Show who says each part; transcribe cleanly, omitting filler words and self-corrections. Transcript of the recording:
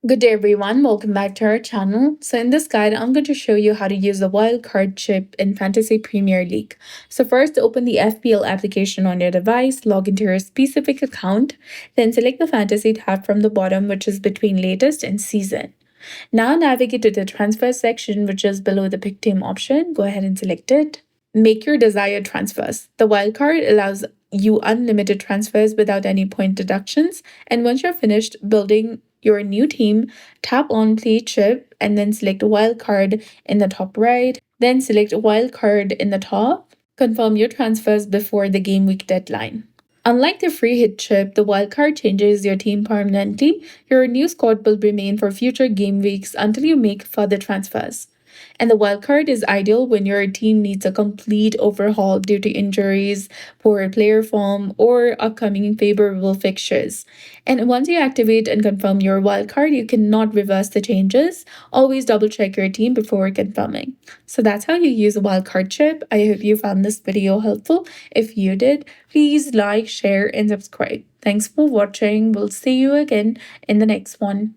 Speaker 1: Good day, everyone. Welcome back to our channel. So in this guide, I'm going to show you how to use the wildcard chip in Fantasy Premier League. So first, open the FPL application on your device, log into your specific account, then select the Fantasy tab from the bottom, which is between latest and season. Now navigate to the transfer section, which is below the pick team option. Go ahead and select it. Make your desired transfers. The wildcard allows you unlimited transfers without any point deductions. And once you're finished building your new team, tap on Play Chip and then select Wildcard in the top right. Then select Wildcard in the top. Confirm your transfers before the game week deadline. Unlike the free hit chip, the wildcard changes your team permanently. Your new squad will remain for future game weeks until you make further transfers. And the wildcard is ideal when your team needs a complete overhaul due to injuries, poor player form, or upcoming favorable fixtures. And once you activate and confirm your wildcard, you cannot reverse the changes. Always double check your team before confirming. So that's how you use a wildcard chip. I hope you found this video helpful. If you did, please like, share, and subscribe. Thanks for watching. We'll see you again in the next one.